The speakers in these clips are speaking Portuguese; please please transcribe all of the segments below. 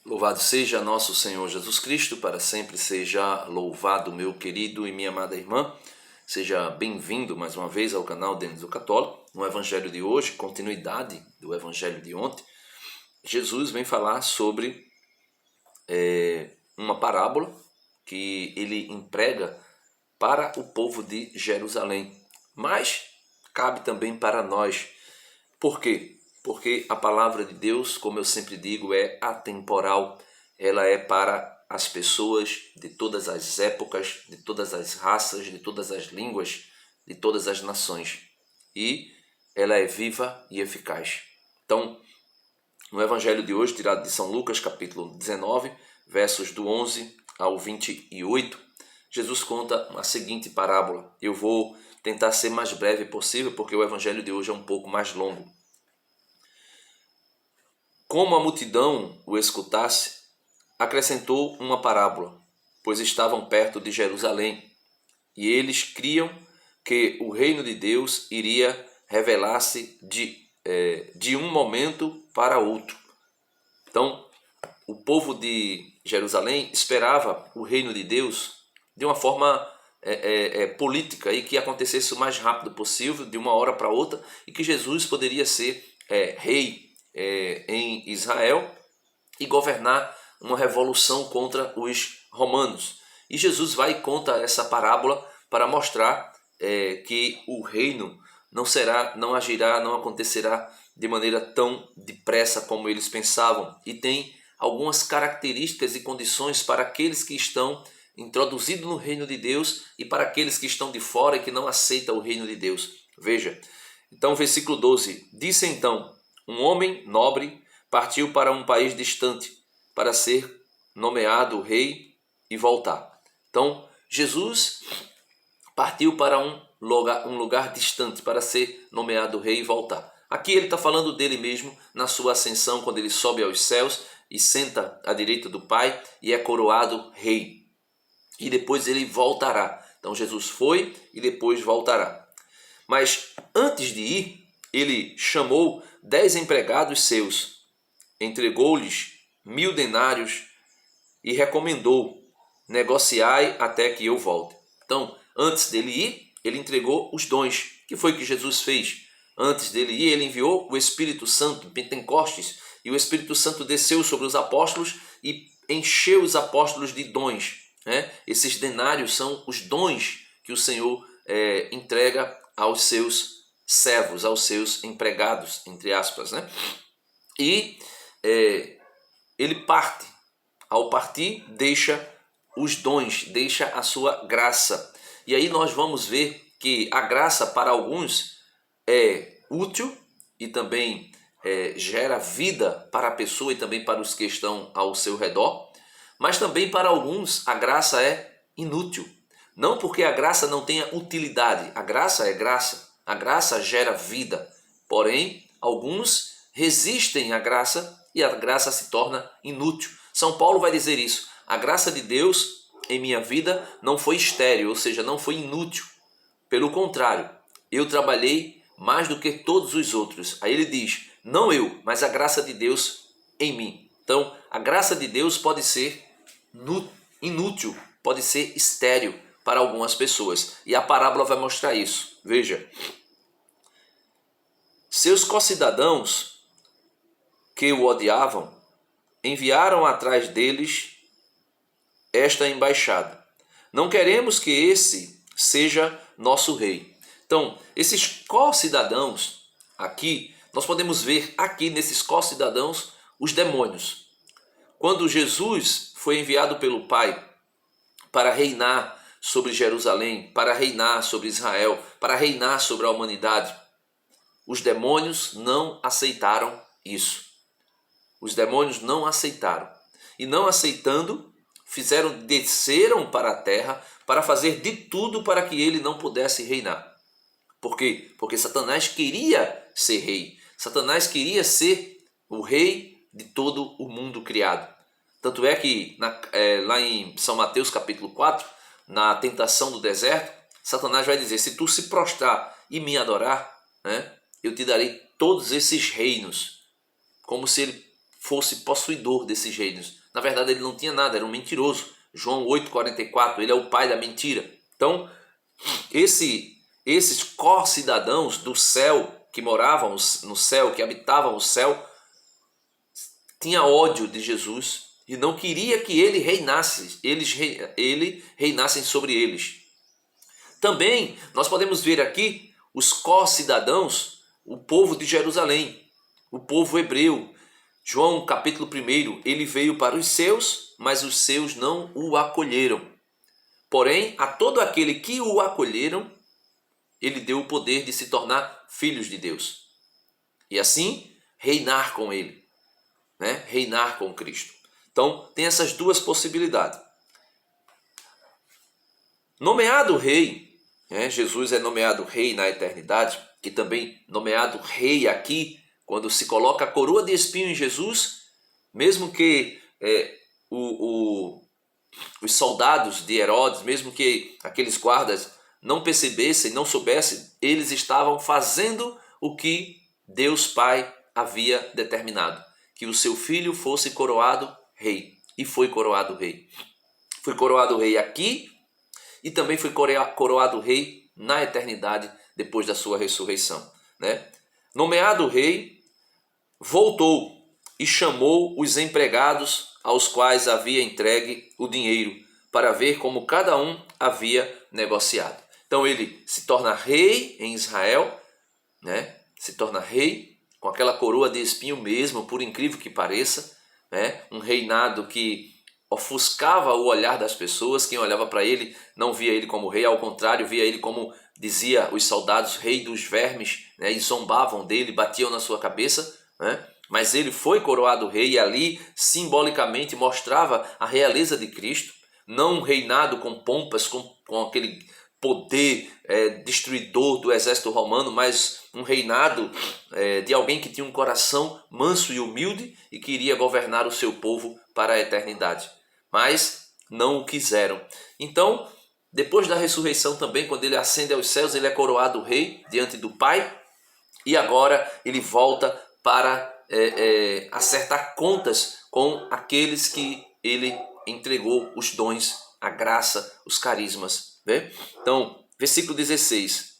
Louvado seja nosso Senhor Jesus Cristo, para sempre seja louvado, meu querido e minha amada irmã. Seja bem-vindo mais uma vez ao canal Denis do Católico. No Evangelho de hoje, continuidade do Evangelho de ontem, Jesus vem falar sobre uma parábola que ele emprega para o povo de Jerusalém, mas cabe também para nós. Por quê? Porque a palavra de Deus, como eu sempre digo, é atemporal. Ela é para as pessoas de todas as épocas, de todas as raças, de todas as línguas, de todas as nações. E ela é viva e eficaz. Então, no Evangelho de hoje, tirado de São Lucas, capítulo 19, versos do 11 ao 28, Jesus conta a seguinte parábola. Eu vou tentar ser mais breve possível, porque o Evangelho de hoje é um pouco mais longo. Como a multidão o escutasse, acrescentou uma parábola, pois estavam perto de Jerusalém, e eles criam que o reino de Deus iria revelar-se de um momento para outro. Então, o povo de Jerusalém esperava o reino de Deus de uma forma política, e que acontecesse o mais rápido possível, de uma hora para outra, e que Jesus poderia ser rei em Israel e governar uma revolução contra os romanos. E Jesus vai e conta essa parábola para mostrar que o reino não agirá, não acontecerá de maneira tão depressa como eles pensavam, e tem algumas características e condições para aqueles que estão introduzidos no reino de Deus e para aqueles que estão de fora e que não aceitam o reino de Deus. Veja, então versículo 12, disse então: um homem nobre partiu para um país distante para ser nomeado rei e voltar. Então, Jesus partiu para um lugar distante para ser nomeado rei e voltar. Aqui ele está falando dele mesmo na sua ascensão, quando ele sobe aos céus e senta à direita do Pai e é coroado rei. E depois ele voltará. Então Jesus foi e depois voltará. Mas antes de ir, ele chamou 10 empregados seus, entregou-lhes 1000 denários e recomendou: negociai até que eu volte. Então, antes dele ir, ele entregou os dons. Que foi que Jesus fez? Antes dele ir, ele enviou o Espírito Santo, Pentecostes, e o Espírito Santo desceu sobre os apóstolos e encheu os apóstolos de dons. Esses denários são os dons que o Senhor entrega aos seus servos, aos seus empregados, entre aspas. E ele parte. Ao partir, deixa os dons, deixa a sua graça. E aí nós vamos ver que a graça para alguns é útil e também gera vida para a pessoa e também para os que estão ao seu redor. Mas também para alguns a graça é inútil. Não porque a graça não tenha utilidade. A graça é graça. A graça gera vida. Porém, alguns resistem à graça e a graça se torna inútil. São Paulo vai dizer isso: a graça de Deus em minha vida não foi estéril, ou seja, não foi inútil. Pelo contrário, eu trabalhei mais do que todos os outros. Aí ele diz: não eu, mas a graça de Deus em mim. Então, a graça de Deus pode ser inútil, pode ser estéril para algumas pessoas. E a parábola vai mostrar isso. Veja, seus concidadãos que o odiavam enviaram atrás deles esta embaixada: não queremos que esse seja nosso rei. Então, esses co-cidadãos aqui, nós podemos ver aqui nesses co-cidadãos os demônios. Quando Jesus foi enviado pelo Pai para reinar sobre Jerusalém, para reinar sobre Israel, para reinar sobre a humanidade, os demônios não aceitaram isso. Os demônios não aceitaram. E não aceitando, desceram para a terra para fazer de tudo para que ele não pudesse reinar. Por quê? Porque Satanás queria ser rei. Satanás queria ser o rei de todo o mundo criado. Tanto é que lá em São Mateus capítulo 4, na tentação do deserto, Satanás vai dizer: se tu se prostrar e me adorar, eu te darei todos esses reinos. Como se ele fosse possuidor desses reinos. Na verdade, ele não tinha nada, era um mentiroso. João 8,44, ele é o pai da mentira. Então, esses co-cidadãos do céu, que moravam no céu, que habitavam o céu, tinha ódio de Jesus e não queria que ele reinasse, ele reinasse sobre eles. Também nós podemos ver aqui os co-cidadãos, o povo de Jerusalém, o povo hebreu. João capítulo 1, ele veio para os seus, mas os seus não o acolheram. Porém, a todo aquele que o acolheram, ele deu o poder de se tornar filhos de Deus. E assim, reinar com ele, né? Reinar com Cristo. Então, tem essas duas possibilidades. Nomeado rei, né? Jesus é nomeado rei na eternidade, e também nomeado rei aqui, quando se coloca a coroa de espinho em Jesus, mesmo que os soldados de Herodes, mesmo que aqueles guardas não percebessem, não soubessem, eles estavam fazendo o que Deus Pai havia determinado, que o seu filho fosse coroado rei, e foi coroado rei. Foi coroado rei aqui e também foi coroado rei na eternidade depois da sua ressurreição, né? Nomeado rei, voltou e chamou os empregados aos quais havia entregue o dinheiro para ver como cada um havia negociado. Então ele se torna rei em Israel, né? Se torna rei com aquela coroa de espinho mesmo, por incrível que pareça, né? Um reinado que ofuscava o olhar das pessoas. Quem olhava para ele não via ele como rei, ao contrário, via ele como, dizia os soldados, rei dos vermes, né? E zombavam dele, batiam na sua cabeça, né? Mas ele foi coroado rei e ali simbolicamente mostrava a realeza de Cristo, não um reinado com pompas, com aquele poder destruidor do exército romano, mas um reinado de alguém que tinha um coração manso e humilde e queria governar o seu povo para a eternidade. Mas não o quiseram. Então, depois da ressurreição também, quando ele ascende aos céus, ele é coroado rei diante do Pai e agora ele volta para acertar contas com aqueles que ele entregou os dons, a graça, os carismas. Né? Então, versículo 16.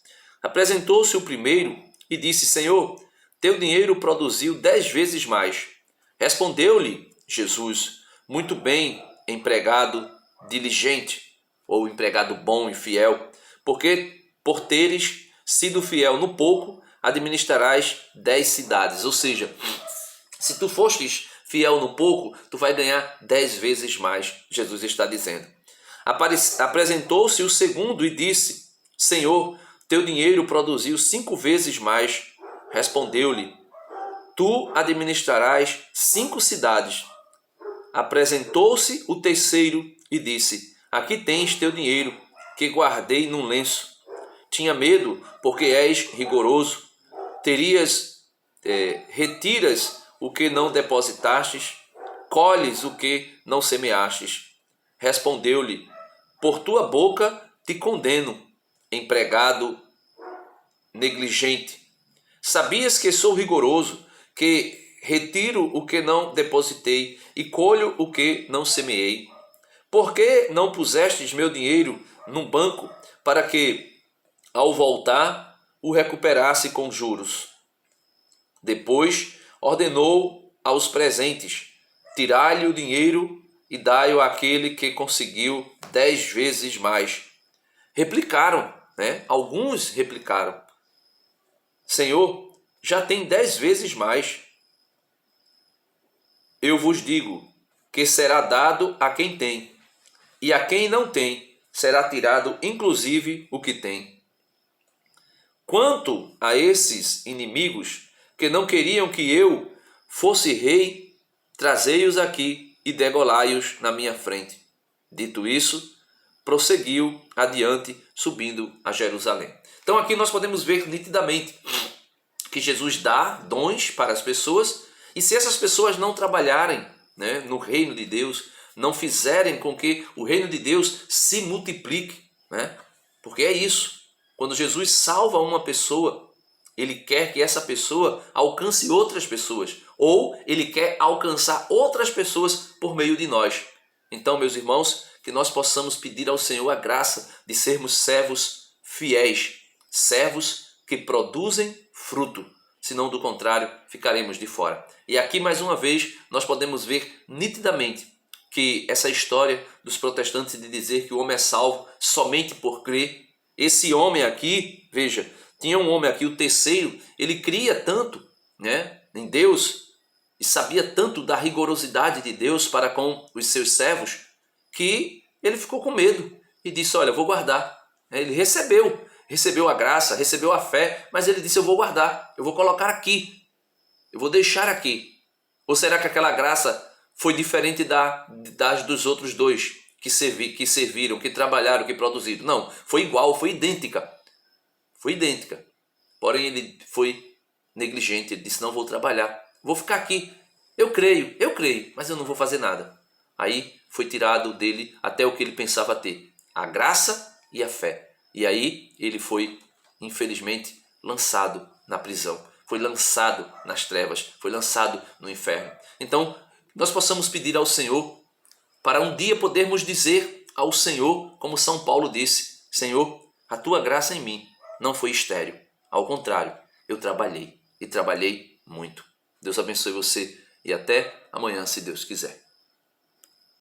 Apresentou-se o primeiro e disse: Senhor, teu dinheiro produziu 10 vezes mais. Respondeu-lhe Jesus: muito bem, empregado diligente, ou empregado bom e fiel, porque por teres sido fiel no pouco, administrarás 10 cidades. Ou seja, se tu fostes fiel no pouco, tu vai ganhar 10 vezes mais, Jesus está dizendo. Apresentou-se o segundo e disse: Senhor, teu dinheiro produziu 5 vezes mais. Respondeu-lhe: tu administrarás 5 cidades. Apresentou-se o terceiro e disse: aqui tens teu dinheiro, que guardei num lenço. Tinha medo, porque és rigoroso. Retiras o que não depositastes, colhes o que não semeastes. Respondeu-lhe: por tua boca te condeno, empregado negligente. Sabias que sou rigoroso, que retiro o que não depositei e colho o que não semeei? Por que não pusestes meu dinheiro num banco, para que, ao voltar, o recuperasse com juros? Depois ordenou aos presentes: tirai-lhe o dinheiro e dai-o àquele que conseguiu 10 vezes mais. Replicaram, né? Alguns replicaram: Senhor, já tem 10 vezes mais. Eu vos digo que será dado a quem tem, e a quem não tem será tirado inclusive o que tem. Quanto a esses inimigos que não queriam que eu fosse rei, trazei-os aqui e degolai-os na minha frente. Dito isso, prosseguiu adiante, subindo a Jerusalém. Então aqui nós podemos ver nitidamente que Jesus dá dons para as pessoas, e se essas pessoas não trabalharem, né, no reino de Deus, não fizerem com que o reino de Deus se multiplique, né? Porque é isso. Quando Jesus salva uma pessoa, ele quer que essa pessoa alcance outras pessoas, ou ele quer alcançar outras pessoas por meio de nós. Então, meus irmãos, que nós possamos pedir ao Senhor a graça de sermos servos fiéis, servos que produzem fruto, senão do contrário ficaremos de fora. E aqui mais uma vez nós podemos ver nitidamente que essa história dos protestantes de dizer que o homem é salvo somente por crer, esse homem aqui, veja, tinha um homem aqui, o terceiro, ele cria tanto, né, em Deus e sabia tanto da rigorosidade de Deus para com os seus servos que ele ficou com medo e disse, olha, eu vou guardar. Ele recebeu a graça, recebeu a fé, mas ele disse, eu vou guardar, eu vou colocar aqui, eu vou deixar aqui. Ou será que aquela graça foi diferente das dos outros dois que serviram, que trabalharam, que produziram? Não, foi igual, foi idêntica. Foi idêntica. Porém, ele foi negligente, ele disse, não vou trabalhar, vou ficar aqui. Eu creio, mas eu não vou fazer nada. Aí foi tirado dele até o que ele pensava ter, a graça e a fé. E aí ele foi, infelizmente, lançado na prisão, foi lançado nas trevas, foi lançado no inferno. Então, nós possamos pedir ao Senhor para um dia podermos dizer ao Senhor, como São Paulo disse, Senhor, a tua graça em mim não foi estéril. Ao contrário, eu trabalhei e trabalhei muito. Deus abençoe você e até amanhã, se Deus quiser.